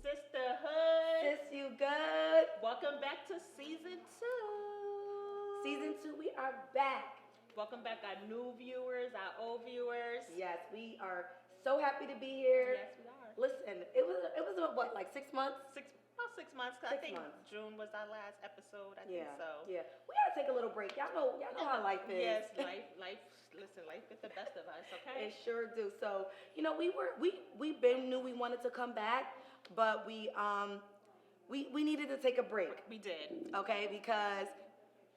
Sisterhood. Sis You Good. Welcome back to season 2. Season 2, we are back. Welcome back, our new viewers, our old viewers. Yes, we are so happy to be here. Yes, we are. Listen, it was what, like 6 months? About 6 months. 'Cause I 6 think months. June was our last episode. I Yeah, think so. yeah. We gotta take a little break. Y'all know how life is. Yes, life. Listen, life is the best of us. Okay. It sure do. So, we knew we wanted to come back, but we needed to take a break. We did. Okay, because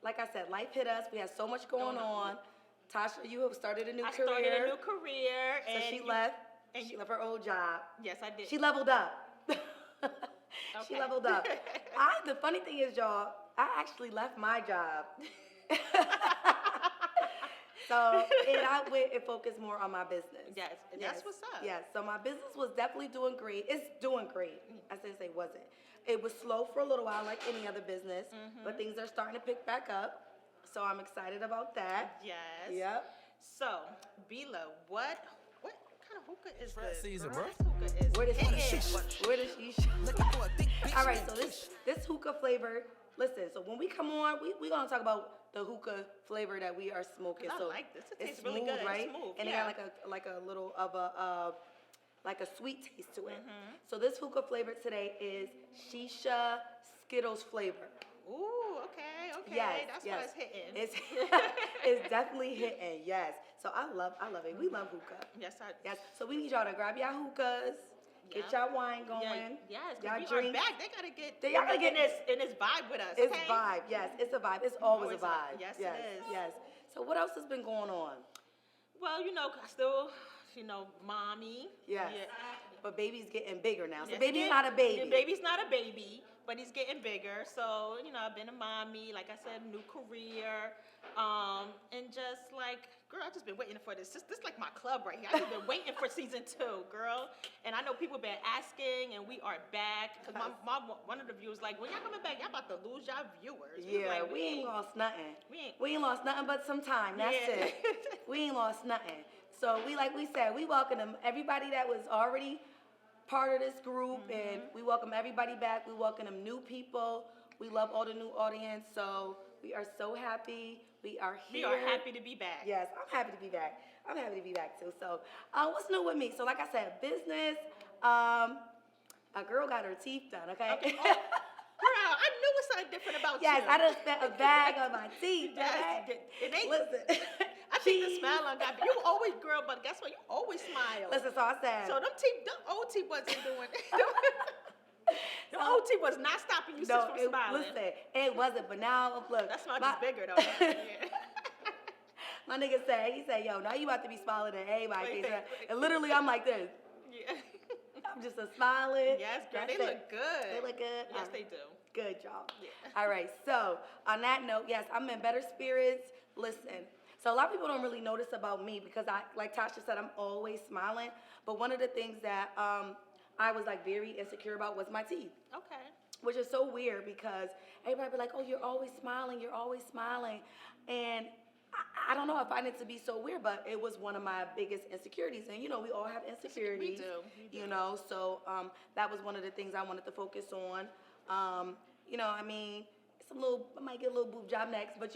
like I said, life hit us. We had so much going on. Tasha, you have started a new career. I started a new career, So and she left her old job. Yes, I did. She leveled up. She Okay. leveled up. The funny thing is, y'all, I actually left my job. And I went and focused more on my business. Yes, and that's what's up. Yes, so my business was definitely doing great. It's doing great. I shouldn't say wasn't. It was slow for a little while, like any other business, but things are starting to pick back up. So I'm excited about that. Yes. Yep. So, Bila, what kind of hookah is this? Season, girl? bro. This hookah is Where does hitting. Where does she? All right, so this hookah flavor. Listen, so when we come on, we gonna talk about the hookah flavor that we are smoking. 'Cause I So like this. It it's tastes really smooth, good. It's right? smooth, And yeah. it got like a little of a like a sweet taste to it. So this hookah flavor today is shisha Skittles flavor. Ooh, okay. Yes, That's yes. why it's hitting. It's definitely hitting. Yes. So I love it. We love hookah. yes. Yes. So we need y'all to grab y'all hookahs, get Yeah. y'all wine going. Yes. 'Cause Y'all we drinks. are back. They gotta get. Y'all gotta get in this vibe with us. It's okay? vibe, yes. It's a vibe. It's always a Always a- vibe. yes, it yes, is. Yes. So what else has been going on? Well, I still, mommy. Yes. Yeah. But baby's getting bigger now. So Yes, baby's yeah. not a baby. The baby's not a baby, but he's getting bigger. So, I've been a mommy, like I said, new career. And just like, girl, I've just been waiting for this. This is like my club right here. I've just been waiting for season 2, girl. And I know people been asking, and we are back. Because one of the viewers like, when y'all coming back, y'all about to lose y'all viewers. We was Yeah, like, we ain't lost nothing. We ain't- lost nothing but some time. That's Yeah. it. We ain't lost nothing. So like we said, we welcome them, everybody that was already part of this group, and we welcome everybody back. We welcome them new people. We love all the new audience. So we are so happy. We are We here. are happy to be back. Yes, I'm happy to be back. I'm happy to be back too. So, what's new with me? So, like I said, business. A girl got her teeth done. Okay. Okay. Oh, girl, I knew it was something different about Yes, you. I done spent a bag on my teeth. Yes, Okay? it ain't. Listen. I think the smile on that. You always, girl, but guess what? You always smile. Listen, so I said. So them old teeth wasn't doing. Them old teeth was not stopping you from smiling. listen, it wasn't. But now, look. That smile is bigger though. Yeah. My nigga said, he said, yo, now you about to be smiling at everybody. Wait. And literally, I'm like this. Yeah. I'm just a smiling. Yes, girl, That's they it. look good. They look good? Yes, All they right. do. Good, y'all. Yeah. All right, so on that note, yes, I'm in better spirits. Listen, so a lot of people don't really notice about me because like Tasha said, I'm always smiling. But one of the things that I was like very insecure about was my teeth. Okay. Which is so weird because everybody be like, oh, you're always smiling. And I don't know, I find it to be so weird, but it was one of my biggest insecurities. And, we all have insecurities. We do. So that was one of the things I wanted to focus on. I mean, I might get a little boob job next, but,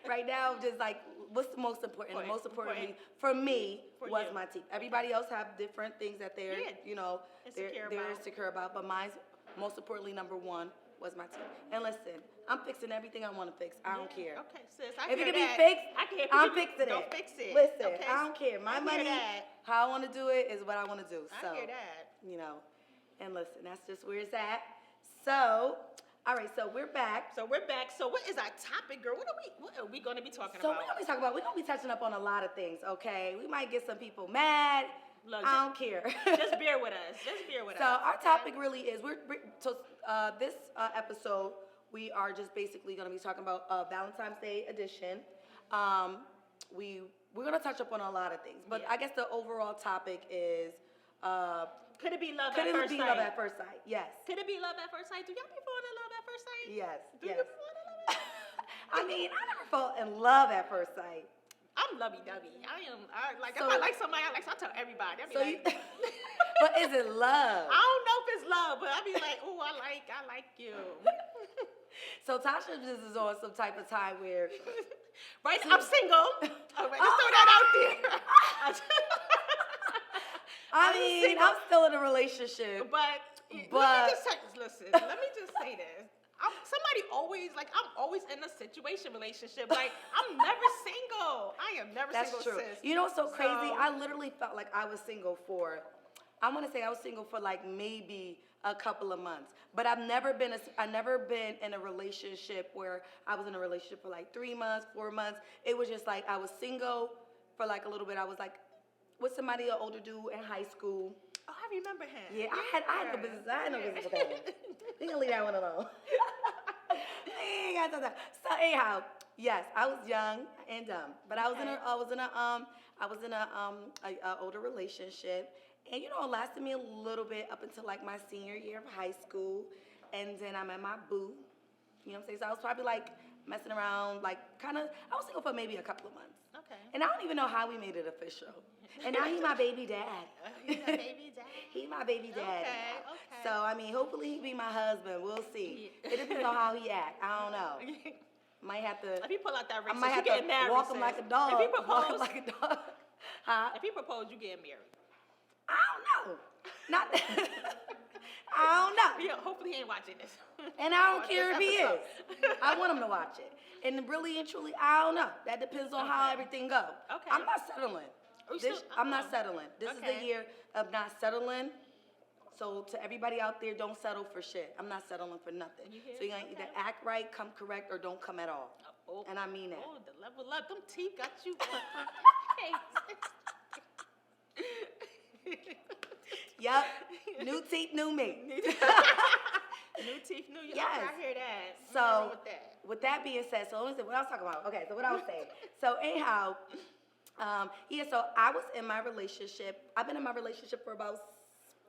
right now, just like, what's the most important? The most importantly, for me, was my teeth. Everybody else have different things that they're, they're insecure about, but mine's most importantly, number one, was my teeth. And listen, I'm fixing everything I want to fix. I don't care. Okay, sis. If it can be fixed, I'm fixing it. Don't fix it. Listen, okay. I don't care. My money, how I want to do it is what I want to do. So, I hear that. And listen, that's just where it's at. So, all right, so we're back. So what is our topic, girl? What are we going to be talking So about? we're gonna be touching up on a lot of things, okay? We might get some people mad. Look, I don't care. Just bear with us. So our topic really is this episode, we are just basically going to be talking about Valentine's Day edition. We're going to touch upon a lot of things, but I guess the overall topic is... could it be love at first sight? Could it be love at first sight? Yes. Could it be love at first sight? Do y'all be falling in love at first sight? Yes. Do you be falling in love at first sight? I mean, I never fell in love at first sight. I'm lovey-dovey. If I like somebody, I tell everybody. But is it love? I don't know if it's love, but I be like, oh, I like you. So Tasha just is on some type of time where... Right, I'm single. All right, let's throw that out there. I'm still in a relationship. But let me just say this. I'm always in a situation relationship. Like, I'm never single. I am never single, That's true. sis. You know what's so crazy? I literally felt like I was single for, I want to say I was single for like maybe a couple of months. But I've never been in a relationship where I was in a relationship for like 3 months, 4 months. It was just like I was single for like a little bit. I was like with somebody, an older dude in high school. Oh, I remember him. Yeah, I had no business. I had no business with that one. We can leave that one alone. So anyhow, yes, I was young and dumb, but I was in a older relationship, and it lasted me a little bit up until like my senior year of high school, and then I met my boo. You know what I'm saying? So I was probably like messing around, like I was single for maybe a couple of months. Okay. And I don't even know how we made it official. And now he's my baby dad. He's my baby dad. He's my baby dad. Okay. So, I mean, hopefully he'll be my husband. We'll see. It depends on how he act. I don't know. Might have to. If he pull out that ring, I might have to walk him like a dog. If he propose, walk him like a dog. Huh? If he propose, you get married. I don't know. Not. I don't know. Yeah, hopefully he ain't watching this. And I don't care if he is. I want him to watch it. And really and truly, I don't know. That depends on how everything goes. Okay. I'm not settling. I'm not settling. This is the year of not settling. So to everybody out there, don't settle for shit. I'm not settling for nothing. So you're going to either act right, come correct, or don't come at all. And I mean that. Oh, the level up. Them teeth got you. Yep. New teeth, new me. New teeth, new you. Yes. I hear that. So with that being said, so let me see what I was talking about. Okay, so what I was saying. So anyhow, so I was in my relationship. I've been in my relationship for about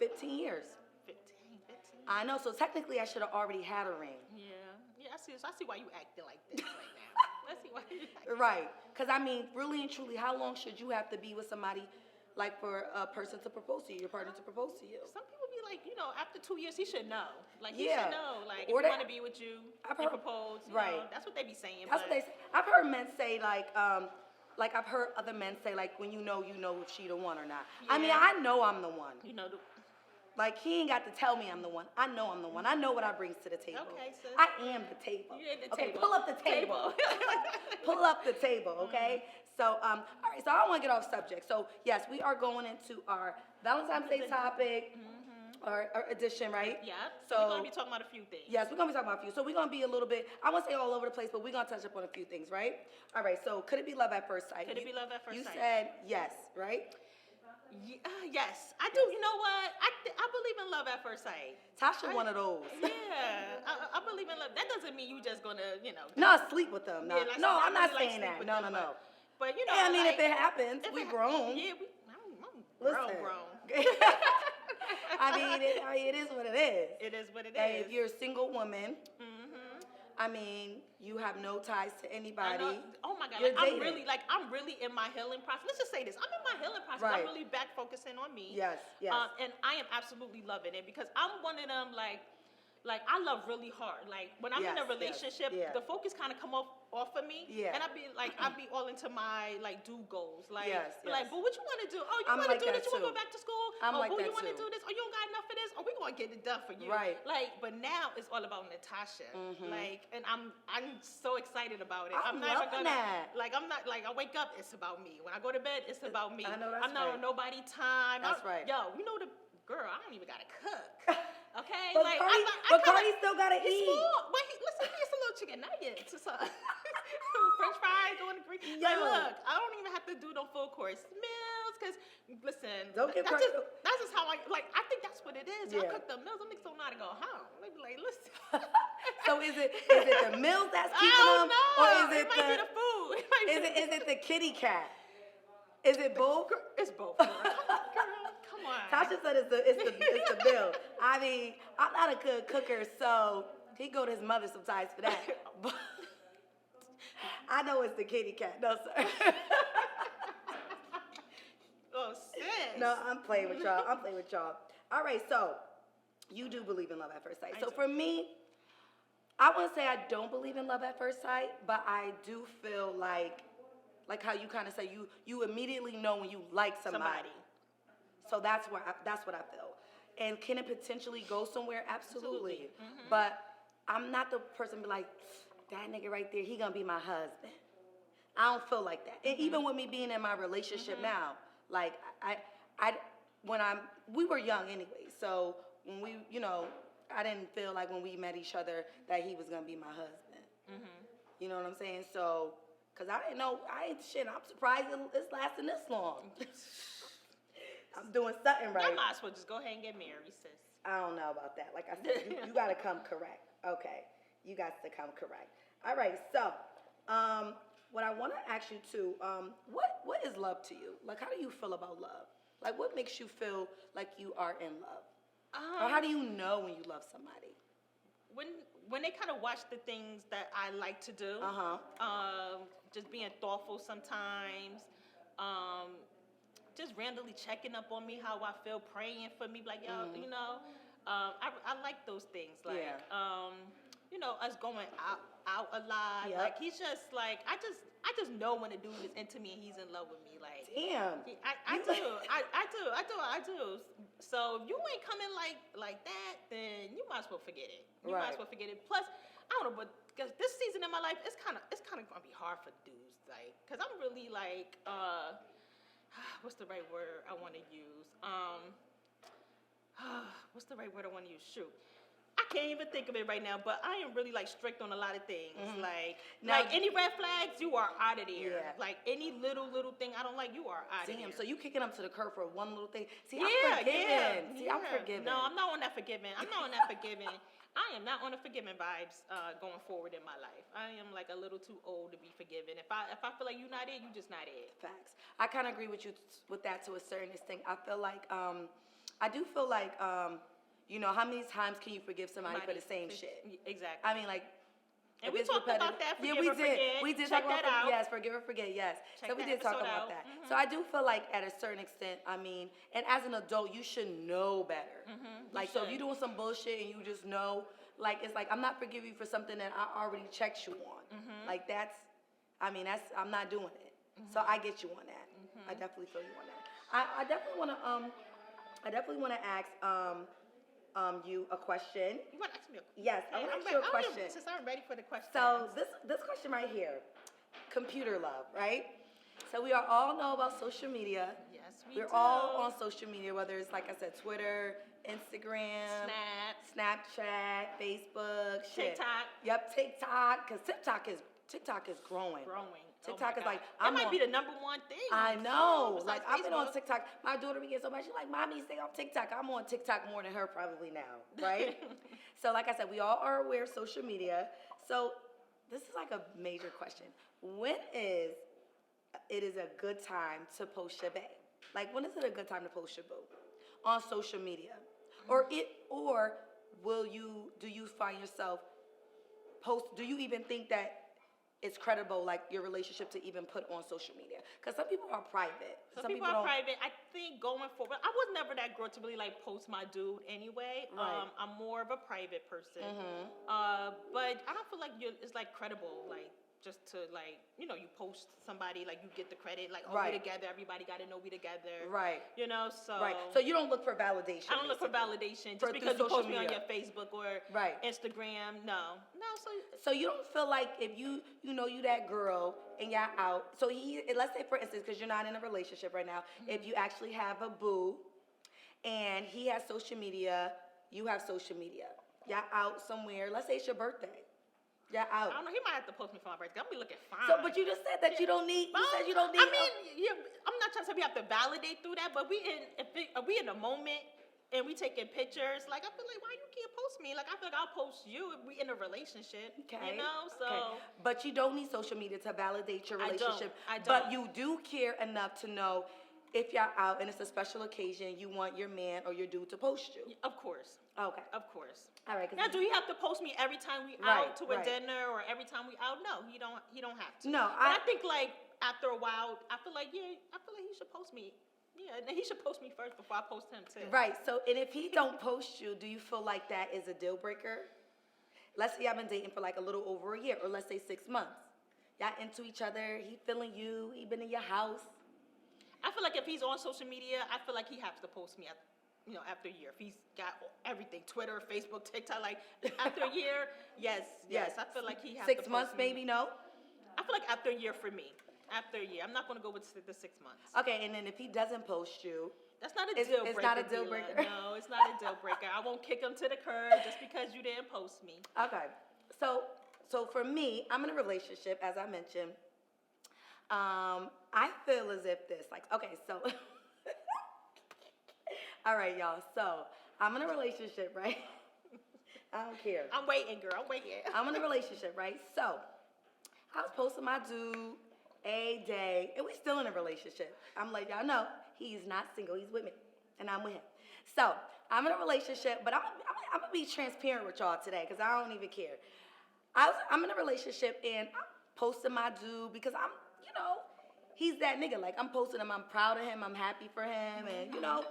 15 years. 15. I know. So technically, I should have already had a ring. Yeah, I see why you acting like this right now. I see why you acting. Right. Because, I mean, really and truly, how long should you have to be with somebody, like, for a person to propose to you, your partner to propose to you? Some people be like, after 2 years, he should know. Like, he should know. Like, or if he want to be with you, he propose. Right. That's what they be saying. That's what they say. I've heard men say, like I've heard other men say, like, when you know if she the one or not. Yeah. I mean, I know I'm the one. Like, he ain't got to tell me I'm the one. I know I'm the one. I know what I brings to the table. Okay, sis. I am the table. You're the okay, table. pull up the table. Pull up the table, okay? So, all right, so I don't want to get off subject. So, yes, we are going into our Valentine's Day topic, our edition, right? Yeah. So we're going to be talking about a few things. Yes, we're going to be talking about a few. So we're going to be a little bit, I won't say all over the place, but we're going to touch up on a few things, right? All right, so could it be love at first sight? Could it be love at first sight? You said yes, right? Yes, I do. You know what? I believe in love at first sight. Tasha one of those. Yeah, I believe in love. That doesn't mean you just gonna, not sleep with them. No, Yeah, no, I'm not really saying that. No. But I mean, if it happens, we grown. Yeah, Listen. grown. I mean, it is what it is. It is what it and is. If you're a single woman, I mean, you have no ties to anybody. Oh my God! You're I'm dating. really in my healing process. Let's just say this: I'm in my healing process. Right. I'm really back focusing on me. Yes. And I am absolutely loving it because I'm one of them like I love really hard. Like when I'm in a relationship, the focus kind of come off of me. Yeah. And I be all into my do goals. Like, like, but what you want to do? Oh, you want to do this? You want to go back to school? You want to do this? Oh, you don't got enough for this? Oh, we gonna get it done for you. Right. Like, but now it's all about Natasha. Like, and I'm so excited about it. I'm not even gonna I'm not I wake up, it's about me. When I go to bed, it's about me. I know that's I'm not on nobody time. That's right. Yo, the girl, I don't even gotta cook. Okay, but Cardi still gotta eat. Small, but listen, he gets a little chicken nuggets or something. French fries on the green. Like, look, I don't even have to do no full course meals because listen, that's just how I think that's what it is. I cook the meals. Them niggas don't know how to go home. They be like, listen. So is it the meals that's keeping them, or is it might be the food? Is it the kitty cat? Is it both? It's both. Girl. Come on. Tasha said it's the bill. I mean, I'm not a good cooker, so he go to his mother sometimes for that. But I know it's the kitty cat. No, sir. Oh, sis. No, I'm playing with y'all. All right, so you do believe in love at first sight. So for me, I wouldn't say I don't believe in love at first sight, but I do feel like how you kind of say you immediately know when you like somebody. So that's what I feel. And can it potentially go somewhere? Absolutely. Mm-hmm. But I'm not the person to be like, that nigga right there, he gonna be my husband. I don't feel like that. And even with me being in my relationship now, like we were young anyway. So when we, I didn't feel like when we met each other that he was gonna be my husband. Mm-hmm. You know what I'm saying? So, cause I didn't know, I'm surprised it's lasting this long. I'm doing something right. You might as well just go ahead and get married, sis. I don't know about that. Like I said, you gotta come correct. Okay, you got to come correct. All right, so what I want to ask you too, what is love to you? Like, how do you feel about love? Like, what makes you feel like you are in love? Or how do you know when you love somebody? When they kind of watch the things that I like to do, just being thoughtful sometimes, just randomly checking up on me, how I feel, praying for me, like, yo, I like those things, like, us going out a lot, like, he's just like, I just know when a dude is into me and he's in love with me, like, damn, I do. So if you ain't coming like that, then you might as well forget it. Might as well forget it. Plus, I don't know, but because this season in my life, it's kind of gonna be hard for dudes, like, cause I'm really like, what's the right word I want to use? What's the right word I want to use? Shoot. I can't even think of it right now, but I am really like strict on a lot of things. Mm-hmm. Like any red flags, you are out of there. Yeah. Like any little thing I don't like, you are out of there. So you kicking up to the curb for one little thing. See, I'm forgiving. I'm forgiving. No, I'm not on that forgiving. I am not on the forgiving vibes going forward in my life. I am like a little too old to be forgiven. If I feel like you're not it, you just not it. Facts. I kind of agree with you with that to a certain extent. I feel like I do feel like how many times can you forgive somebody for the same shit? Exactly. I mean, like, and we talked about that. We did Check talk about that out. Yes, forgive or forget. Yes. So we did talk about that. Mm-hmm. So I do feel like at a certain extent, I mean, and as an adult, you should know better. Mm-hmm. Like, so if you're doing some bullshit and you just know, like, it's like, I'm not forgiving you for something that I already checked you on. Mm-hmm. Like, I'm not doing it. Mm-hmm. So I get you on that. Mm-hmm. I definitely feel you on that. I definitely want to ask you a question. You want to ask me a question? Yes, I want to ask you a question. Since I'm ready for the question. So this question right here, computer love, right? So we all know about social media. Yes, We're all on social media, whether it's, like I said, Twitter, Instagram, Snapchat, Facebook, TikTok. Yep, TikTok, because TikTok is growing. TikTok is like, that might be the number one thing. I know. Like, I've been on TikTok. My daughter be getting so much. She's like, Mommy, stay off TikTok. I'm on TikTok more than her probably now, right? So, like I said, we all are aware of social media. So, this is like a major question. When is it a good time to post your bae? Like, when is it a good time to post your boo on social media? Or do you find yourself do you even think that it's credible, like, your relationship to even put on social media? Because some people are private. Some people are private. I think going forward, I was never that girl to really, like, post my dude anyway. Right. I'm more of a private person. Mm-hmm. But I don't feel like it's, like, credible, like, just to, like, you post somebody, like, you get the credit, like, we together, everybody got to know we together. Right. So. Right. So you don't look for validation. I don't look for validation just because you post me on your Facebook or Instagram. No. So you don't feel like if you that girl and y'all out, so let's say, for instance, because you're not in a relationship right now, if you actually have a boo and he has social media, you have social media, y'all out somewhere, let's say it's your birthday. Yeah, out. I don't know. He might have to post me for my birthday. I'm gonna be looking fine. So, but you just said that you don't need. You said you don't need. I mean, I'm not trying to say we have to validate through that, but if we in a moment and we taking pictures, like, I feel like, why you can't post me me. Like, I feel like I'll post you if we in a relationship. Okay. You know, so. Okay. But you don't need social media to validate your relationship. I don't. But you do care enough to know if you're out and it's a special occasion, you want your man or your dude to post you. Of course. Okay. Of course. All right. Now, do you have to post me every time we out to a dinner or every time we out? No, he don't have to. No, but I think like after a while, I feel like he should post me. Yeah, and he should post me first before I post him too. Right. So, and if he don't post you, do you feel like that is a deal breaker? Let's say I've been dating for like a little over a year, or let's say 6 months. Y'all into each other. He feeling you. He been in your house. I feel like if he's on social media, I feel like he has to post me after a year. If he's got everything, Twitter, Facebook, TikTok, like after a year, yes. I feel like he has 6 to months, post me. maybe no. I feel like after a year for me. After a year, I'm not going to go with the 6 months. Okay, and then if he doesn't post you, that's not a deal breaker. It's not a deal breaker. No, it's not a deal breaker. I won't kick him to the curb just because you didn't post me. Okay, so for me, I'm in a relationship, as I mentioned. I feel as if this, like, okay, so, all right, y'all. So I'm in a relationship, right? I don't care. I'm waiting, girl. I'm waiting. I'm in a relationship, right? So I was posting my dude a day, and we still in a relationship. I'm like, y'all know, he's not single. He's with me, and I'm with him. So I'm in a relationship, but I'm gonna be transparent with y'all today because I don't even care. I'm in a relationship, and I'm posting my dude because he's that nigga. Like, I'm posting him. I'm proud of him. I'm happy for him, and I'm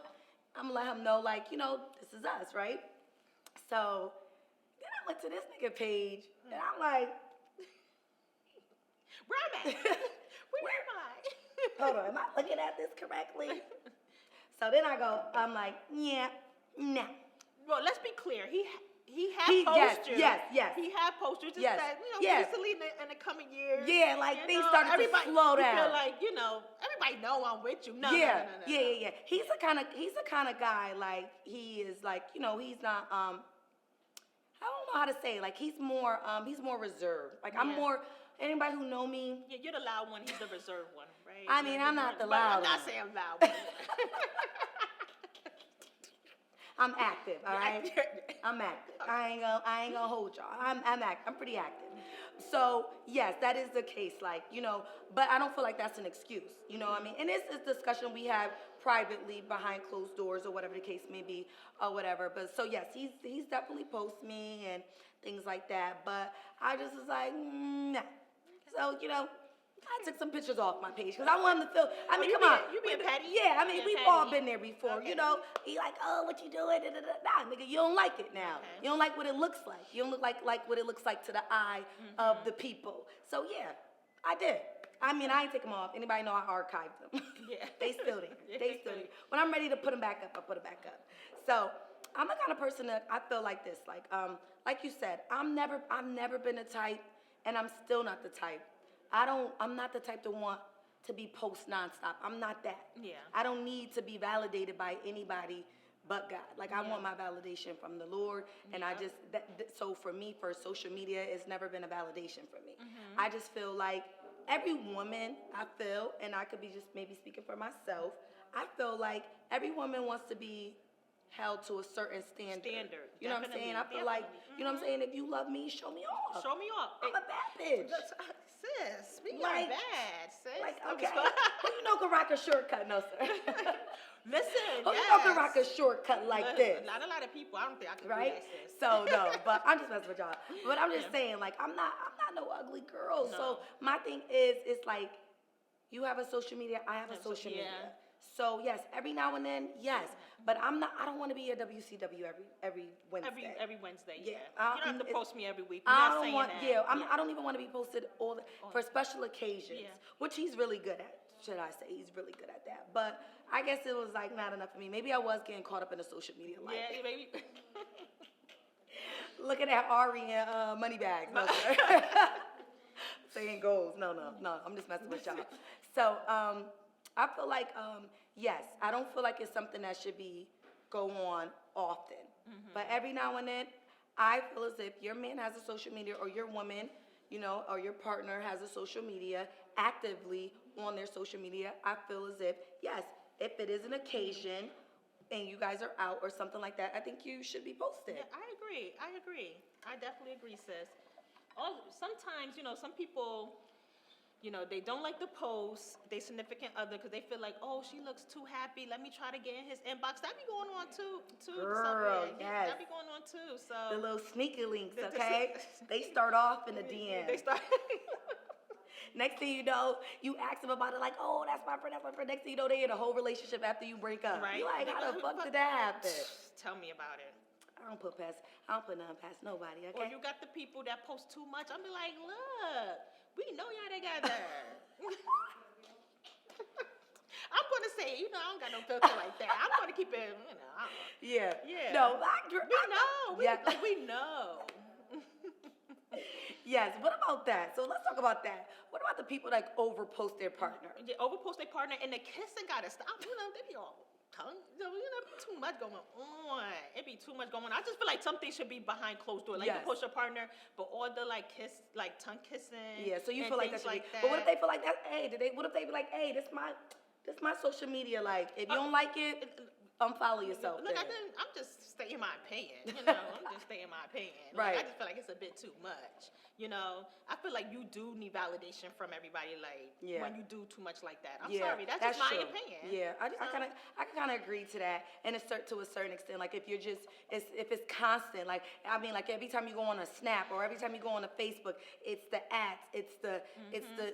gonna let him know, like, this is us, right? So then I went to this nigga page, and I'm like, where am I? Where am I? Hold on, am I looking at this correctly? So then I'm like, yeah, nah. Well, let's be clear. He had posters. Yes. He had posters. Just Yes. that, Yes. recently in the coming years. Yeah, like things started to slow down. You feel like, everybody know I'm with you. No. Yeah. He's the kind of guy, like, he is like, he's not I don't know how to say, like, he's more reserved. Like, I'm more, anybody who know me. Yeah, you're the loud one, he's the reserved one, right? I mean, I'm not the loud one. I'm not saying loud one. I'm active, all right? I'm active. I ain't gonna hold y'all. I'm pretty active. So yes, that is the case. Like, but I don't feel like that's an excuse. You know what I mean? And it's a discussion we have privately behind closed doors or whatever the case may be or whatever. But so yes, he's definitely post me and things like that. But I just was like, nah. So I took some pictures off my page because I want him to feel. I mean, come on. You being petty? Yeah, I mean, we've petty. all been there before. Okay. He like, oh, what you doing? Nah, nigga, you don't like it now. Okay. You don't like what it looks like. You don't look like what it looks like to the eye of the people. So yeah, I did. I mean, I ain't take them off. Anybody know I archived them? Yeah. They still there. They still there. When I'm ready to put them back up, I put them back up. So I'm the kind of person that I feel like this. Like you said, I've never been the type, and I'm still not the type. I'm not the type to want to be post nonstop. I'm not that. Yeah. I don't need to be validated by anybody but God. Like, I want my validation from the Lord, and I just, so for me, for social media, it's never been a validation for me. I just feel like every woman, and I could be just maybe speaking for myself, I feel like every woman wants to be held to a certain standard. You know what I'm saying? I feel like, you know what I'm saying? If you love me, show me off. Show me off. I'm a bad bitch. Sis, we Like- are bad, sis. Like, okay. Who can rock a shortcut? No, sir. Listen, Who can rock a shortcut like this? Not a lot of people. I don't think I can Right? do that, sis. So no, but I'm just messing with y'all. But I'm just saying, like, I'm not no ugly girl. No. So my thing is, it's like, you have a social media, I have a social media. So yes, every now and then, yes. But I don't want to be a WCW every Wednesday. Every Wednesday, Yeah. yeah. You don't have to post me every week. We're I not don't saying want, that. I don't even want to be posted for special occasions, which he's really good at. Should I say he's really good at that? But I guess it was like not enough for me. Maybe I was getting caught up in the social media life. Yeah, maybe. Looking at Ari and Moneybags. No, sir. Saying goals. No. I'm just messing with y'all. So I feel like yes, I don't feel like it's something that should go on often. But every now and then, I feel as if your man has a social media, or your woman, or your partner has a social media actively on their social media. I feel as if, yes, if it is an occasion and you guys are out or something like that, I think you should be posted. Yeah, I agree. agree. I definitely agree, sis. Sometimes, some people, they don't like to post their significant other because they feel like, oh, she looks too happy. Let me try to get in his inbox. That be going on too. Girl, yes. That be going on too. So the little sneaky links, okay? They start off in the DM. They start. Next thing you know, you ask them about it like, oh, that's my friend. Next thing you know, they in a whole relationship after you break up. Right. You like, how the fuck did that happen? Tell me about it. I don't put nothing past nobody, okay? Or you got the people that post too much. I'm be like, look, we know y'all together. I'm going to say, I don't got no filter like that. I'm going to keep it, Yeah. Yeah. No, we know. We know. Yes, what about that? So let's talk about that. What about the people that overpost their partner? Yeah, overpost their partner, and the kissing gotta stop. They be all tongue. Too much going on. It be too much going on. I just feel like something should be behind closed doors. Like you post your partner, but all the tongue kissing. Yeah, so you feel like that should be. that. But what if they feel like that? Hey, what if they be like, hey, this my social media. Like, if you don't like it, unfollow yourself. Look, I'm just stating my opinion. I'm just stating my opinion. Right. I just feel like it's a bit too much. I feel like you do need validation from everybody. When you do too much like that. I'm sorry. That's just my opinion. Yeah, I kind of agree to that, and it's to a certain extent. Like if if it's constant. Like every time you go on a Snap or every time you go on a Facebook, it's the ads. It's the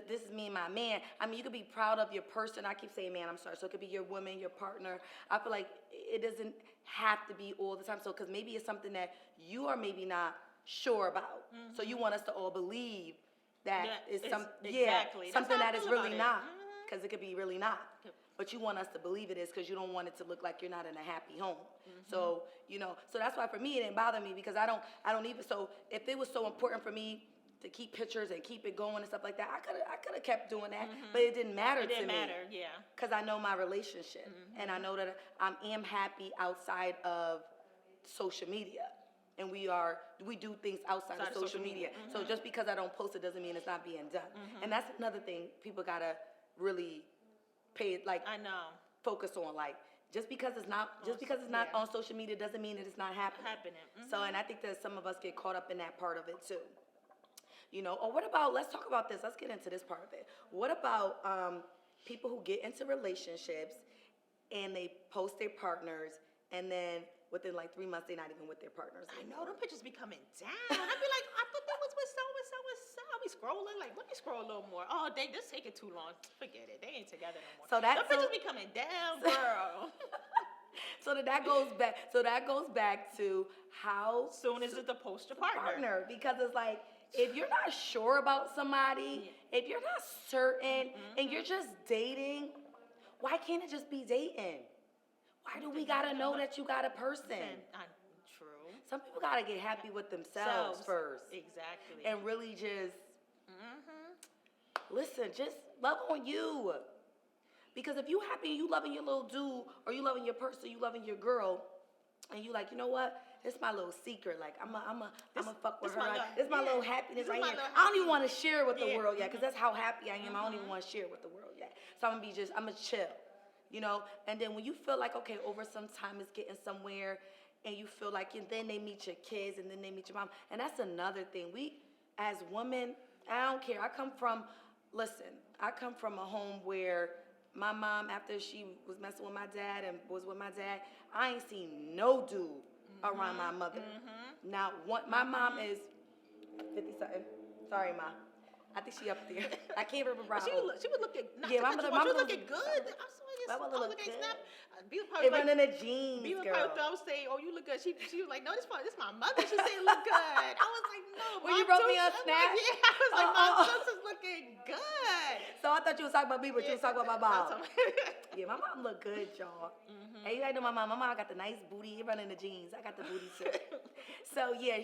this is me and my man. You could be proud of your person. I keep saying man. I'm sorry. So it could be your woman, your partner. I feel like it doesn't have to be all the time. So because maybe it's something that you are maybe not sure about. So you want us to all believe that is something that is really not, because it could be really not. But you want us to believe it is because you don't want it to look like you're not in a happy home. So so that's why for me it didn't bother me because I don't even. So if it was so important for me to keep pictures and keep it going and stuff like that, I could have kept doing that, but it didn't matter to me. It didn't matter, yeah. Because I know my relationship and I know that I am happy outside of social media. And we do things outside of social media. So just because I don't post it doesn't mean it's not being done. And that's another thing people gotta really I know. Focus on. Just because it's not on social media doesn't mean that it's not happening. So and I think that some of us get caught up in that part of it too. Or what about, let's talk about this. Let's get into this part of it. What about people who get into relationships and they post their partners and then within 3 months, they're not even with their partners anymore. I know, them pictures be coming down. I be like, I thought that was with so-and-so. I be scrolling, let me scroll a little more. Oh, they just taking too long. Forget it. They ain't together no more. Them pictures be coming down, girl. So that goes back to how soon is it to post your partner? Because it's like, if you're not sure about somebody, if you're not certain, and you're just dating, why can't it just be dating? Why do we gotta know that you got a person? True. Some people gotta get happy with themselves first. Exactly. And really just listen, just love on you. Because if you happy and you loving your little dude, or you loving your person, you loving your girl, and you like, you know what? This is my little secret. I'm a fuck with her. This is my little happiness right here. I don't even want to share it with the world yet, because that's how happy I am. I don't even want to share it with the world yet. So I'm gonna chill. And then when you feel like, okay, over some time it's getting somewhere, and you feel like, and then they meet your kids, and then they meet your mom, and that's another thing. We, as women, I don't care. I come from a home where my mom, after she was messing with my dad and was with my dad, I ain't seen no dude around my mother. Now, my mom is 50-something. Sorry, Ma. I think she up there. I can't remember. She would look at. My mother was looking good. I saw this. My mother looked good. Snap. It running the jeans, girl. I was saying, oh, you look good. She was like, no, this my mother. She said look good. I was like, no. When you wrote me on Snap? Yeah, I was like, my sister's looking good. So I thought you was talking about me, but you was talking about my mom. Yeah, my mom look good, y'all. And you know my mom got the nice booty. It running the jeans. I got the booty too. So yeah,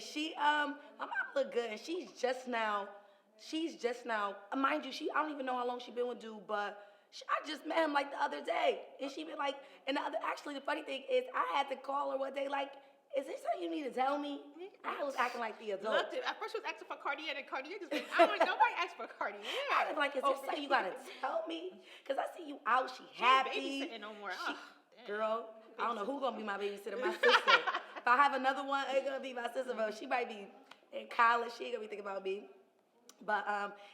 my mom look good, and she's just now, mind you, I don't even know how long she been with dude, but I just met him the other day, and she been actually the funny thing is I had to call her one day is there something you need to tell me? I was acting like the adult. At first she was asking for Cartier, and Cartier just nobody asked for Cartier. I was like, is there something you gotta tell me? Because I see you out, she happy. She ain't babysitting no more. Girl, I don't know who's gonna be my babysitter, my sister. If I have another one, it's gonna be my sister. But she might be in college. She ain't gonna be thinking about me. But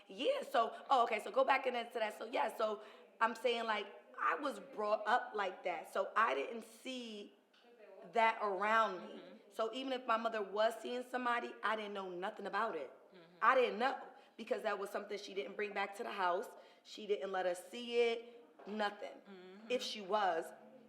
yeah. So okay. So go back into that. So yeah. So I'm saying like I was brought up like that. So I didn't see that around me. So even if my mother was seeing somebody, I didn't know nothing about it. I didn't know because that was something she didn't bring back to the house. She didn't let us see it. Nothing. If she was,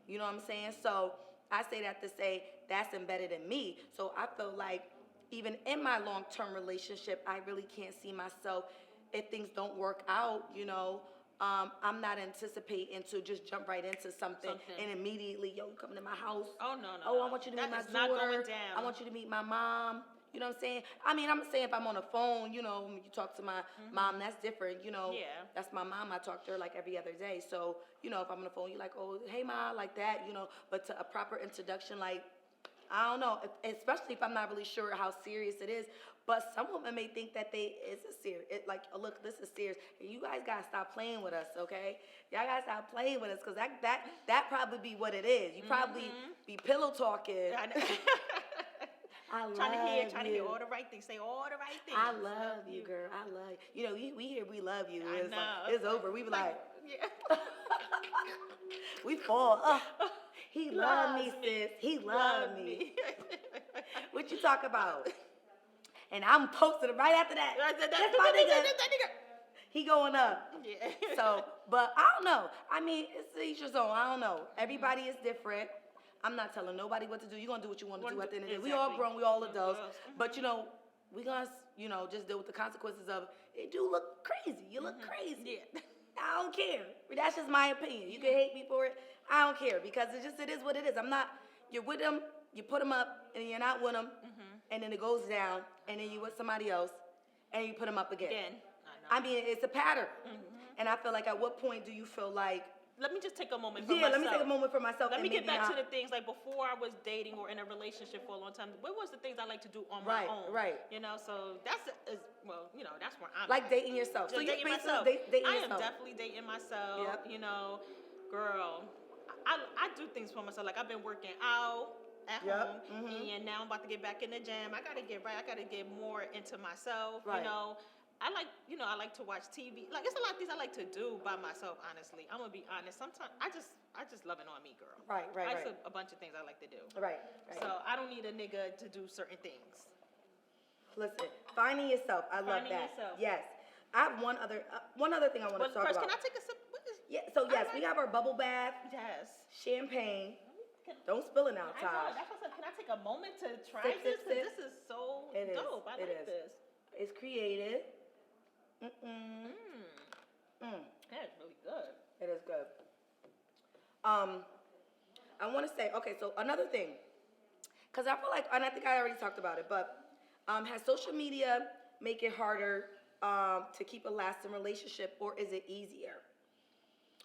you know what I'm saying? So I say that to say that's embedded in me. So I feel like even in my long-term relationship, I really can't see myself if things don't work out, you know. I'm not anticipating to just jump right into something. And immediately, yo, you coming to my house. Oh, no. Oh, I want you to meet my daughter. Not going down. I want you to meet my mom. You know what I'm saying? I mean, I'm saying if I'm on the phone, you know, when you talk to my mom, that's different. You know, that's my mom. I talk to her like every other day. So, you know, if I'm on the phone, you're like, oh, hey, ma, like that, you know. But to a proper introduction, like, I don't know, especially if I'm not really sure how serious it is. But some women may think that it's a serious. Like, oh, look, this is serious. And you guys gotta stop playing with us, okay? Y'all gotta stop playing with us, cause that probably be what it is. You probably be pillow talking. I know. Trying to hear all the right things. Say all the right things. I love you, girl. I love you. You know, we hear we love you. I it's know. Like, it's over. We be like, yeah. we fall. He loved me, sis. He loved me. What you talk about? And I'm posting it right after that. That's my nigga. He going up. Yeah. So, but I don't know. I mean, it's each his own. I don't know. Everybody is different. I'm not telling nobody what to do. You're going to do what you want to do at the end of the day. We all grown. We all adults. But, you know, we going to, you know, just deal with the consequences of it. Do look crazy. You look crazy. Yeah. I don't care. That's just my opinion. You can hate me for it. I don't care because it is what it is. I'm not, you're with them, you put them up, and you're not with them, and then it goes down, and then you with somebody else, and you put them up again. I mean, it's a pattern. And I feel like at what point do you feel like, let me just take a moment for myself. Yeah, let me take a moment for myself. Let me get back to the things, like before I was dating or in a relationship for a long time, what was the things I like to do on my own? Right. You know, so that's where I'm like at. dating yourself. Just so you're dating basically myself. dating I yourself. am definitely dating myself. Yep. You know, girl, I do things for myself. Like I've been working out at home, and now I'm about to get back in the gym. I gotta get right. I gotta get more into myself. Right. You know. I like to watch TV. Like, it's a lot of things I like to do by myself, honestly. I'm going to be honest. Sometimes I just love it on me, girl. Right. That's a bunch of things I like to do. Right. So I don't need a nigga to do certain things. Listen, finding yourself. I love that. Yourself. Yes. I have one other thing I want to talk first, about. Can I take a sip? Yeah, so yes, we have our bubble bath. Yes. Champagne. Don't spill it now, Taj. That's what I said. Can I take a moment to try Sip, this? sip, sip. This is so It dope. I like this. It's creative. That's really good. It is good. I want to say, okay, so another thing, because I feel like, and I think I already talked about it, but has social media make it harder to keep a lasting relationship, or is it easier?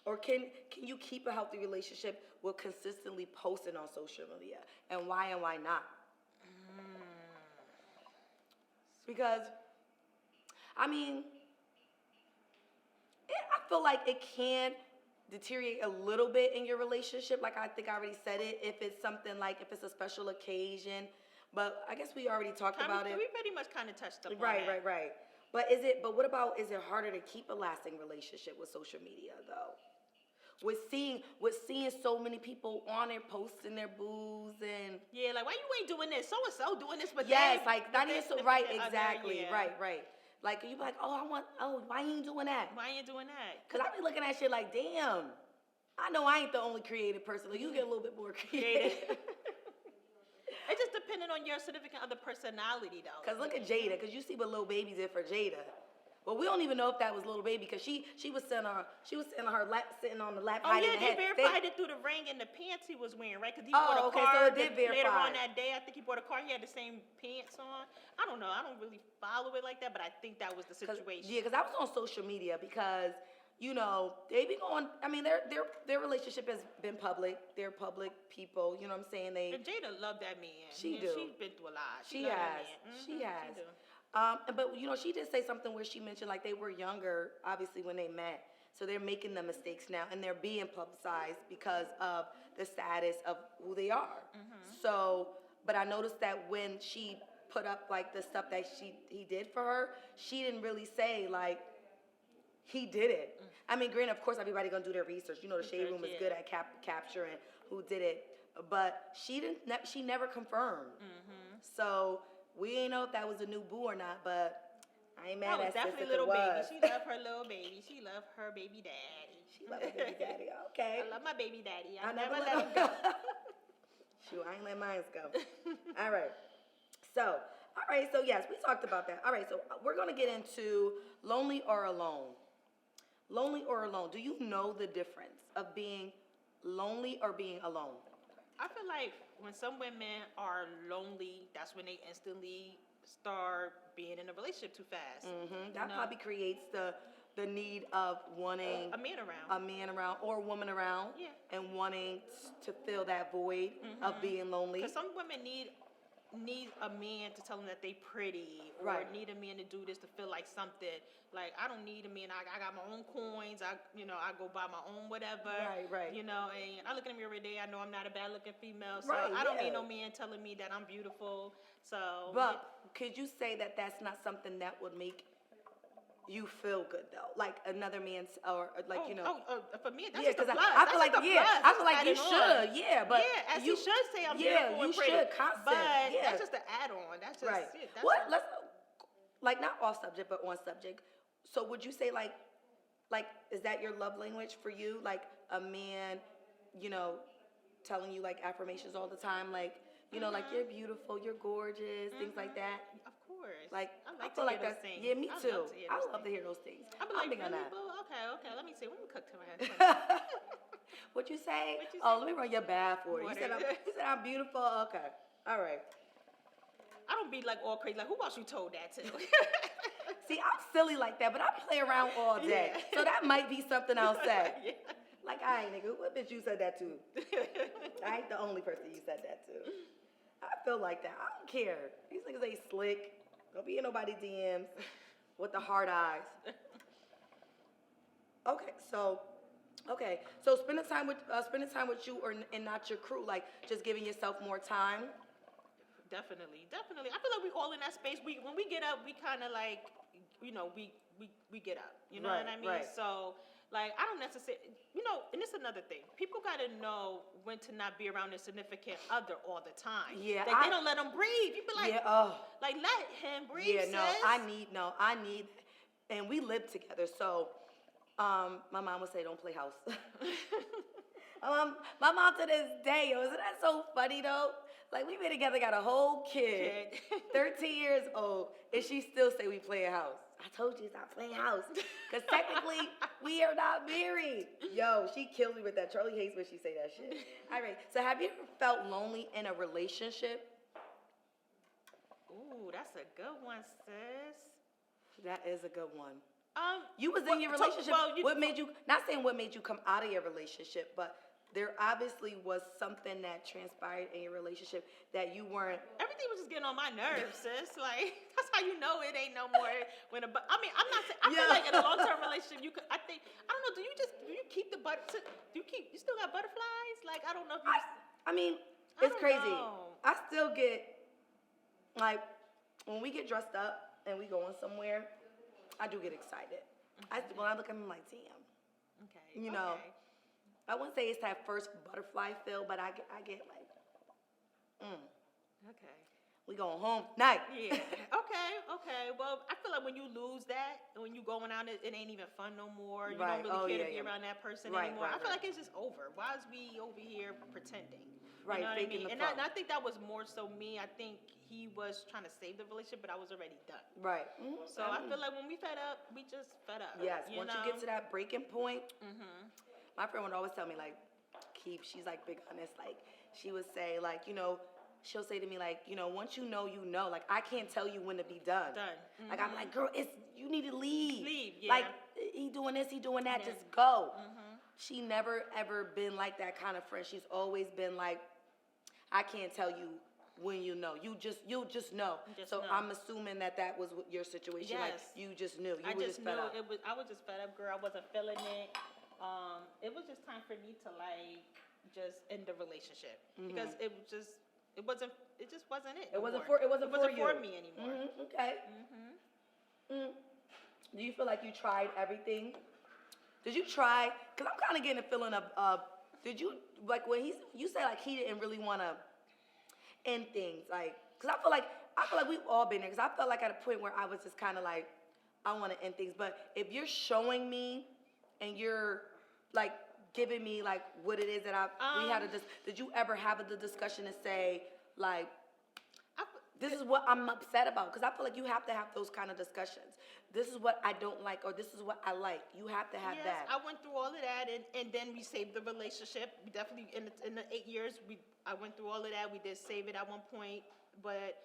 Or can you keep a healthy relationship with consistently posting on social media, and why not? Because, I mean, I feel like it can deteriorate a little bit in your relationship. Like I think I already said it. If it's something like, if it's a special occasion, but I guess we already talked about it. We pretty much kind of touched upon Right. But what about, is it harder to keep a lasting relationship with social media though? With seeing so many people on it posting their boos and yeah, like why you ain't doing this? So and so doing this, but yes, like not even so right, exactly, yeah. right. Like you be like, why you ain't doing that? Why you doing that? Cause I be looking at shit like, damn, I know I ain't the only creative person. Like you get a little bit more creative. It's just depending on your significant other personality, though. Cause look at Jada, cause you see what Lil Baby did for Jada. Well, we don't even know if that was Lil Baby, cause she was sitting on her lap, sitting on the lap. Oh yeah, they verified it through the ring and the pants he was wearing, right? Cause he bought a car. So it did verify. Later on that day, I think he bought a car. He had the same pants on. I don't know. I don't really follow it like that, but I think that was the situation. Cause I was on social media because, you know, they be going. I mean, their relationship has been public. They're public people. You know what I'm saying? And Jada loved that man. She's been through a lot. She has. She has. But you know, she did say something where she mentioned like they were younger, obviously when they met. So they're making the mistakes now, and they're being publicized because of the status of who they are. So, but I noticed that when she put up like the stuff that he did for her, she didn't really say like he did it. I mean, granted, of course, everybody gonna do their research. You know, the Shade Room is good at capturing who did it, but she never confirmed. So we ain't know if that was a new boo or not, but I ain't mad at Sis definitely if little it baby. was. She love her little baby. She love her baby daddy. She love her baby daddy. Okay. I love my baby daddy. I never never let him go. Shoot, I ain't let mine go. All right. So yes, we talked about that. All right, so we're gonna get into lonely or alone. Lonely or alone. Do you know the difference of being lonely or being alone? I feel like when some women are lonely, that's when they instantly start being in a relationship too fast. That probably creates the need of wanting a man around or a woman around, and wanting to fill that void of being lonely. Because some women need a man to tell them that they pretty, or need a man to do this to feel like something. Like, I don't need a man. I got my own coins. I go buy my own whatever. Right. You know, and I look in the mirror every day. I know I'm not a bad looking female, so I don't need no man telling me that I'm beautiful. So, but could you say that that's not something that would make you feel good though, like another man's, or like for me, that's just a plus. I feel like you should, but you should say I'm beautiful and pretty, should constantly, but that's just an add-on. That's just it. That's let's like not off subject, but on subject. So would you say like is that your love language for you? Like a man, telling you like affirmations all the time, like like you're beautiful, you're gorgeous, things like that. Of course. Like I feel like those that's things. Yeah, me too. I love to things. hear those things. I'm like, really, that. boo? Okay. Let me see. When we cook tonight. What you say? Oh, let me run your bath for you. You said I'm beautiful. Okay. All right. I don't be like all crazy. Like, who else you told that to? See, I'm silly like that, but I play around all day. So that might be something I'll say. Like, all right, nigga, what bitch you said that to? I ain't the only person you said that to. I feel like that. I don't care. These niggas ain't slick. Don't be in nobody's DMs with the hard eyes. Okay, so spending time with you and not your crew, like just giving yourself more time. Definitely. I feel like we all in that space. When we get up, we kind of like, we get up. You know what I mean? Right. So, like, I don't necessarily, and it's another thing. People got to know when to not be around their significant other all the time. Yeah. Like, they don't let them breathe. You be like, like, let him breathe, sis. I need, and we live together. So, my mom would say, don't play house. My mom to this day, isn't that so funny though? Like, we been together, got a whole kid, 13 years old, and she still say we playing house. I told you stop playing house. Because technically, we are not married. Yo, she kills me with that. Charlie hates when she say that shit. All right, so have you ever felt lonely in a relationship? Ooh, that's a good one, sis. That is a good one. You was in your relationship. What made you, not saying what made you come out of your relationship, but there obviously was something that transpired in your relationship that you weren't. Everything was just getting on my nerves, sis. Like, that's how you know it ain't no more when I'm not saying, I feel like in a long-term relationship, I don't know, do you keep the you still got butterflies? Like, I don't know if you. It's crazy. I still get, like, when we get dressed up and we going somewhere, I do get excited. When I look at them, I'm like, damn. Okay. I wouldn't say it's that first butterfly feel, but I get like, Okay. We going home tonight. Yeah. Okay. Well, I feel like when you lose that, and when you going out, it ain't even fun no more. You don't really care to be around that person anymore. I feel like it's just over. Why is we over here pretending? Right, you know faking what I mean? And I think that was more so me. I think he was trying to save the relationship, but I was already done. Right. So I feel like when we fed up, we just fed up. Yes. Once you get to that breaking point, my friend would always tell me, like, she's like big on this. Like, she would say, like, she'll say to me, like, once you know, like, I can't tell you when to be done. Like, I'm like, girl, you need to leave. Yeah. Like, he doing this, he doing that, just go. She never, ever been like that kind of friend. She's always been like, I can't tell you when you know. You'll just know. So I'm assuming that was your situation. Yes. Like, you just knew. I just knew. I was just fed up, girl. I wasn't feeling it. It was just time for me to, like, just end the relationship. Because it It just wasn't it. It wasn't anymore. for. It wasn't for you. for me anymore. Okay. Do you feel like you tried everything? Did you try? Cause I'm kind of getting a feeling of. Did you like when you said like he didn't really want to end things like? Cause I feel like we've all been there. Cause I felt like at a point where I was just kind of like, I want to end things. But if you're showing me, and you're like giving me like what it is that we had did you ever have the discussion to say like, this is what I'm upset about? Because I feel like you have to have those kind of discussions. This is what I don't like, or this is what I like. You have to have that. I went through all of that, and then we saved the relationship. We definitely, in the 8 years, I went through all of that. We did save it at one point, but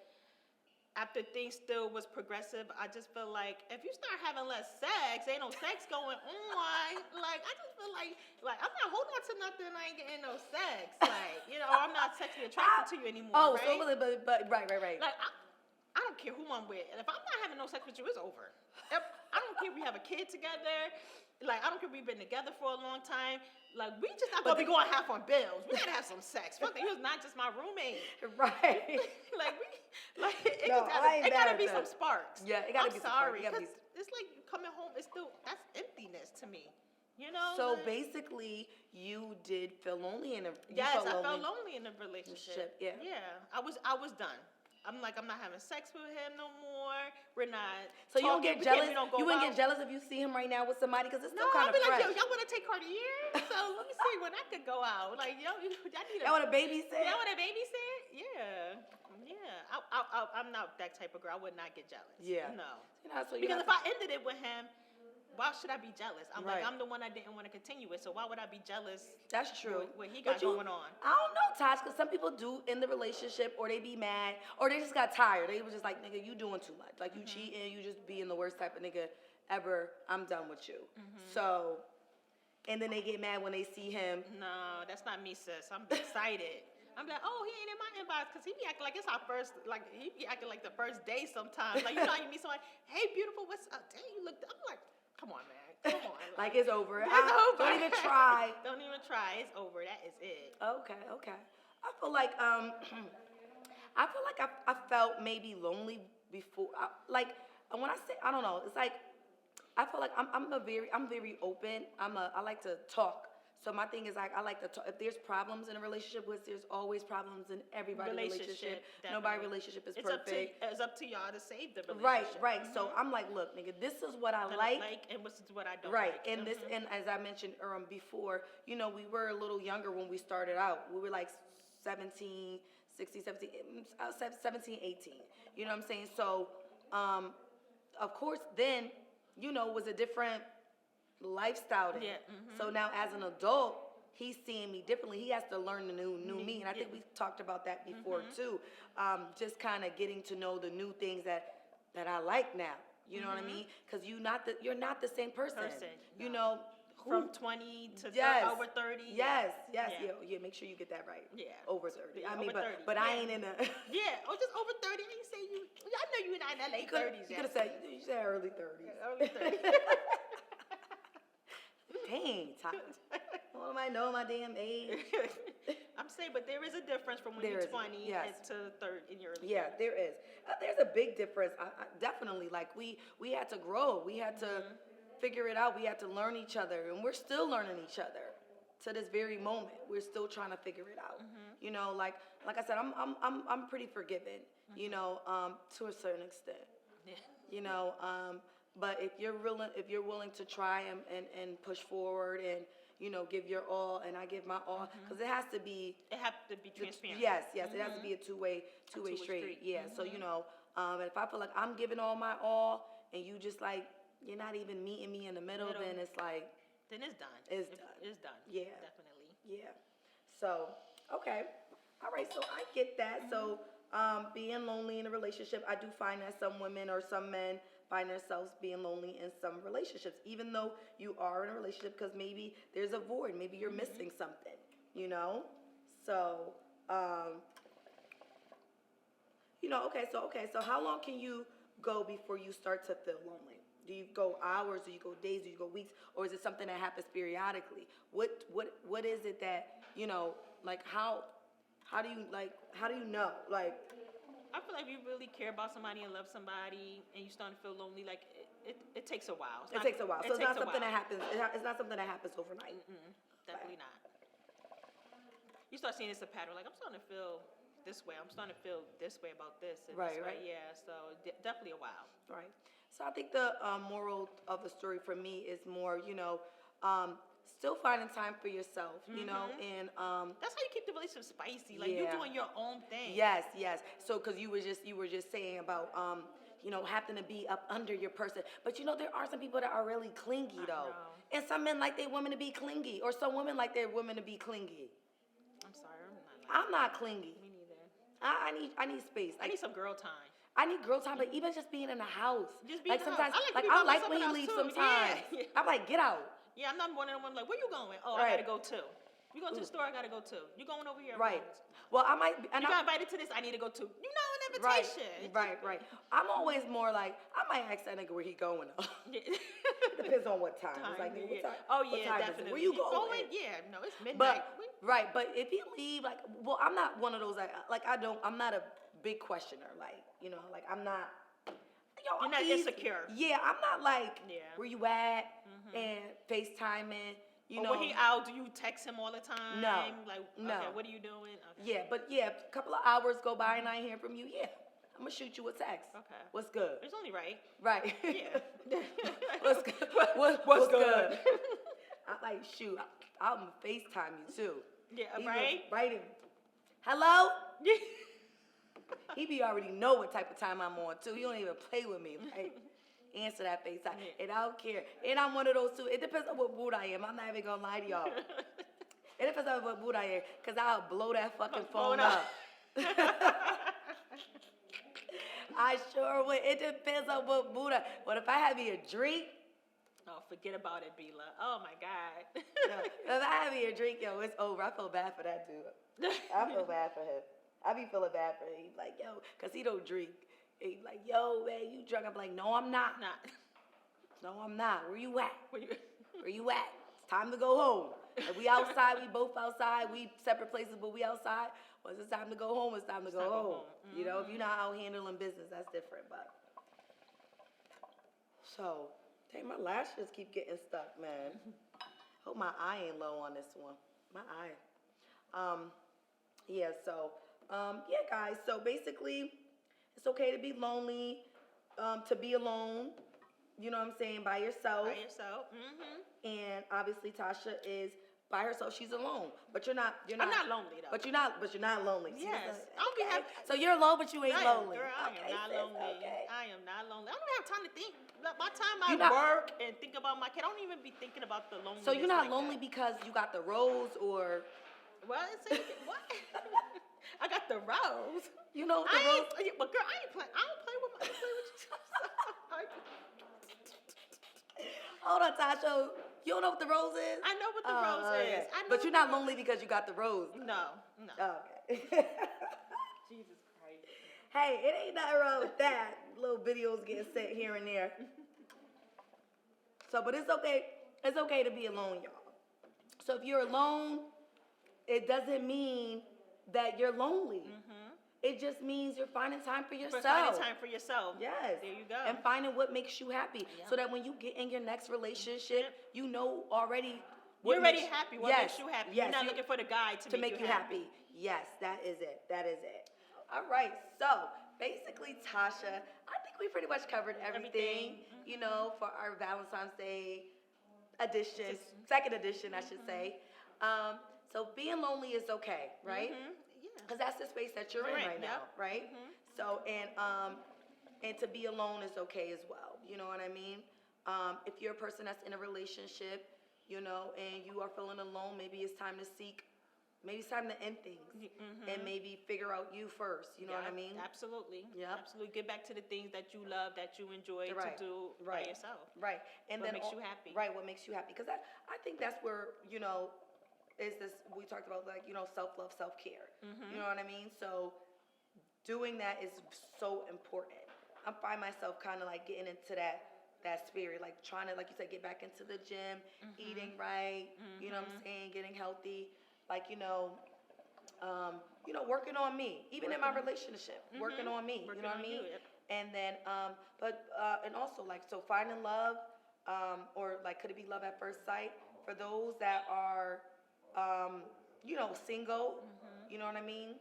after things still was progressive, I just feel like if you start having less sex, ain't no sex going on. Like, I just feel like I'm not holding on to nothing. I ain't getting no sex. Like, or I'm not sexually attracted to you anymore. Oh, right? so but right. Like, I don't care who I'm with. If I'm not having no sex with you, it's over. I don't care if we have a kid together. Like, I don't care if we've been together for a long time. Like, we just not gonna be going half on bills. We gotta have some sex. Fuck it, he was not just my roommate. Right. It gotta be some sparks. Yeah, it gotta be some sparks. I'm sorry, because it's like coming home. That's emptiness to me. So basically, you did feel lonely in a. Yes, I felt lonely in a relationship. Yeah. Yeah, I was done. I'm like, I'm not having sex with him no more. We're not. So you don't get jealous. You wouldn't out. get jealous if you see him right now with somebody because it's still No, kind I'll of be fresh. like, yo, y'all want to take Cartier? So let me see when I could go out. Like, yo, I need a. Y'all want a babysit? Y'all want a babysit? Yeah. I'm not that type of girl. I would not get jealous. Yeah. No. So because if I ended it with him, why should I be jealous? I'm right. like, I'm the one I didn't want to continue with, so why would I be jealous? That's true. What he got going on? I don't know, Taj, because some people do in the relationship, or they be mad, or they just got tired. They was just like, nigga, you doing too much. Like, you cheating, you just being the worst type of nigga ever. I'm done with you. So, and then they get mad when they see him. No, that's not me, sis. I'm excited. I'm like, oh, he ain't in my inbox, because he be acting like it's our first, like, he be acting like the first day sometimes. Like, how you meet somebody, hey, beautiful, what's up? Dang, you look, I'm like, come on, man. Come on. Like, it's over. It's over. Don't even try. Don't even try. It's over. That is it. Okay. I feel like I felt maybe lonely before. When I say, I don't know, it's like I feel like I'm very open. I like to talk. So my thing is, like, I like to talk. If there's problems in a relationship, which there's always problems in everybody's relationship. Nobody's relationship is perfect. It's up to y'all to save the relationship. Right. So I'm like, look, nigga, this is what I like, and this is what I don't like. like. And this, and as I mentioned before, we were a little younger when we started out. We were like 17, 18. You know what I'm saying? So, of course, then, it was a different lifestyle then. Yeah. So now as an adult, he's seeing me differently. He has to learn the new me. And I think we talked about that before too. Just kind of getting to know the new things that I like now. You know what I mean? Because you're not the same person. No. From 20 to over 30. Yes. Yeah. Make sure you get that right. Yeah. Over 30. Yeah, I mean, over 30. but I ain't in a. Yeah. Oh, just over 30. I ain't say you. I know you're not in that late 30s. You could have said you said early 30s. Early 30s. Dang, Ty. What am I know my damn age? I'm saying, but there is a difference from when you're 20 to 30 in your early 30s. Yeah, there is. There's a big difference. Definitely. Like, we had to grow. We had to figure it out. We had to learn each other, and we're still learning each other to this very moment. We're still trying to figure it out. Like I said, I'm pretty forgiving. To a certain extent. Yeah. But if you're willing to try and push forward and give your all, and I give my all, because it has to be transparent. Yes, it has to be a two-way street. Yeah. So if I feel like I'm giving all my all, and you just like you're not even meeting me in the middle. Then it's like then it's done. It's done. Yeah, definitely. Yeah. So okay, all right. So I get that. So being lonely in a relationship, I do find that some women or some men find themselves being lonely in some relationships, even though you are in a relationship, because maybe there's a void, maybe you're missing something, So, so how long can you go before you start to feel lonely? Do you go hours? Do you go days? Do you go weeks? Or is it something that happens periodically? What is it that like how? How do you know? Like, I feel like if you really care about somebody and love somebody, and you starting to feel lonely, like it takes a while. It takes a while. So it's not something that happens. It's not something that happens overnight. Definitely not. You start seeing it's a pattern. Like, I'm starting to feel this way. I'm starting to feel this way about this. And Right, this way. right. Yeah. So definitely a while. Right. So I think the moral of the story for me is more, still finding time for yourself, and That's how you keep the relationship spicy. Like, you doing your own thing. Yes. So because you were just saying about having to be up under your person, but there are some people that are really clingy though, and some men like their women to be clingy, or some women like their women to be clingy. I'm sorry, I'm not clingy. Me neither. I need space. I need some girl time. I need girl time, but even just being in the house. Just being in the sometimes, house. I like when you leave sometimes. Yeah. I'm like, get out. Yeah, I'm not one of them women like, where you going? Oh, Right. I gotta go too. You going to the store? I gotta go too. You going over here? Right. Well, I might. You got invited to this? I need to go too. An invitation. Right. I'm always more like, I might ask that nigga where he going. It depends on what time. It's like, what time? Oh what yeah, time definitely. Where you going? Yeah, no, it's midnight. But if he leave, I'm not one of those I'm not a big questioner. I'm not. You're not insecure. Yeah, I'm not like, where you at, and FaceTiming, When he out, do you text him all the time? No. Like, No. okay, what are you doing? Okay. Yeah, but a couple of hours go by and I ain't hear from you. Yeah, I'm gonna shoot you a text. Okay. What's good? It's only right. Right. Yeah. What's good? What's good? I'm like, shoot, I'm FaceTime you too. Yeah, He right? was writing, hello? Yeah. He be already know what type of time I'm on too. He don't even play with me. Right? Answer that FaceTime. And I don't care. And I'm one of those too. It depends on what mood I am. I'm not even gonna lie to y'all. It depends on what mood I am. Cause I'll blow that fucking phone up. I sure would. It depends on what mood But if I have me a drink. Oh, forget about it, Bila. Oh my God. If I have me a drink, it's over. I feel bad for that dude. I feel bad for him. I be feeling bad for him. He's like, yo, cause he don't drink. He's like, yo, man, you drunk? I'm like, no, I'm not. No, I'm not. Where you at? Where you at? It's time to go home. If we outside, we both outside. We separate places, but we outside. Once it's time to go home, it's time to go home. If you're not out handling business, that's different. But so, dang, my lashes keep getting stuck, man. Hope my eye ain't low on this one. My eye. Guys. So basically, it's okay to be lonely, to be alone. You know what I'm saying? By yourself. By yourself. And obviously, Tasha is by herself. She's alone, but you're not. I'm not lonely though. But you're not lonely. Yes. I'll be happy. So you're alone, but you ain't lonely. Girl, I am not lonely. Okay. I am not lonely. I don't have time to think. By the time I work and think about my kid, I don't even be thinking about the loneliness. So you're not like lonely that. because you got the rose, or what? What? I got the rose. You know the rose. But girl, I don't play with my. Hold on, Tasha. You don't know what the rose is? I know what the rose is. I know but you're not lonely because you got the rose. No. Okay. Jesus Christ. Hey, it ain't nothing wrong with that. Little videos getting sent here and there. So, but it's okay. It's okay to be alone, y'all. So if you're alone, it doesn't mean that you're lonely. It just means you're finding time for yourself. Finding time for yourself. Yes. There you go. And finding what makes you happy. Yeah. So that when you get in your next relationship, you know already you're already happy. What makes you happy? Yes. You're not looking for the guy to make you happy. Yes, that is it. That is it. All right. So basically, Tasha, I think we pretty much covered everything. For our Valentine's Day edition, second edition, I should say. So being lonely is okay, right? Because that's the space that you're in right now, right? So, and to be alone is okay as well. You know what I mean? If you're a person that's in a relationship, and you are feeling alone, maybe it's time to maybe it's time to end things and maybe figure out you first. You know what I mean? Absolutely. Yeah. Absolutely. Get back to the things that you love, that you enjoy to do by yourself. Right. And what then makes you happy. Right. What makes you happy? Because I think that's where, is this, we talked about self-love, self-care. You know what I mean? So doing that is so important. I find myself kind of like getting into that spirit, like trying to, like you said, get back into the gym, eating right, you know what I'm saying, getting healthy, working on me, even in my relationship, working on me. Working you know what on I mean? you, yep. And then, and also like, so finding love, or like, could it be love at first sight for those that are, single? You know what I mean?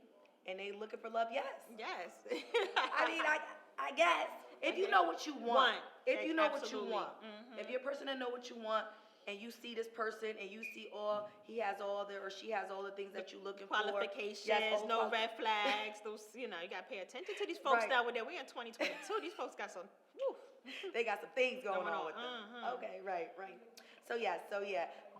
And they looking for love. Yes. Yes. I mean, I guess if you know what you want, if you know what you want, if you're a person that know what you want, and you see this person and you see he has all or she has all the things that you're looking qualifications, for. no red flags. Those, you got to pay attention to these folks down there. We're in 2022. These folks got some. Woo. They got some things going on with them. Okay, right. So yeah.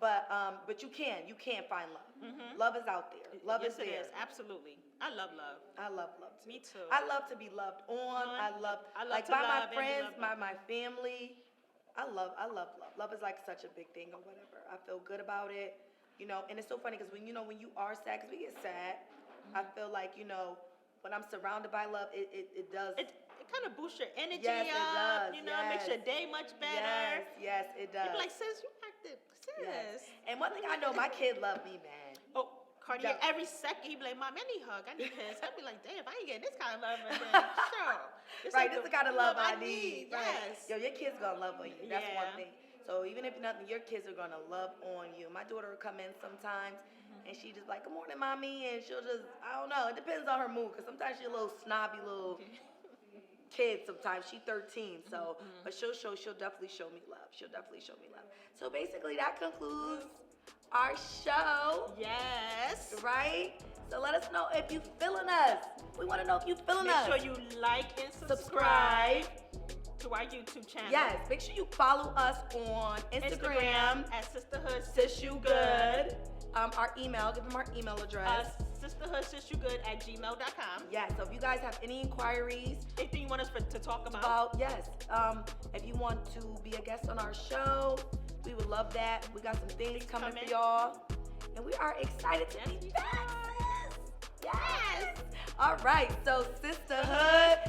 But you can find love. Love is out there. Love is there. Yes, it is. Absolutely. I love love. I love love too. Me too. I love to be loved on. I love like by my friends, my family. I love love. Love is like such a big thing or whatever. I feel good about it, and it's so funny because when you are sad, because we get sad, I feel like, when I'm surrounded by love, it does. It kind of boosts your energy Yes, up. it does. It makes your day much better. Yes, it does. You be like, sis, you acted, sis. Yes. And one thing I know, my kid love me, man. Oh, Cartier, every second he be like, Mom, I need a hug. I need this. I'd be like, damn, if I ain't getting this kind of love, then sure. This is the kind of love I need. Yes. Yo, your kids gonna love on you. That's one thing. So even if nothing, your kids are gonna love on you. My daughter will come in sometimes, and she just like, good morning, mommy, and she'll just, I don't know, it depends on her mood, because sometimes she's a little snobby little kid. Sometimes she's 13, so but she'll definitely show me love. So basically, that concludes our show. Yes. Right? So let us know if you feeling us. We want to know if you feeling us. Make sure you like and subscribe to our YouTube channel. Yes, make sure you follow us on Instagram at Sisterhood Sis You Good. Our email, give them our email address. sisterhoodsisyougood@gmail.com. Yeah, so if you guys have any inquiries, anything you want us to talk about, yes. If you want to be a guest on our show, we would love that. We got some things coming for y'all, and we are excited to be back. Yes. All right, so Sisterhood,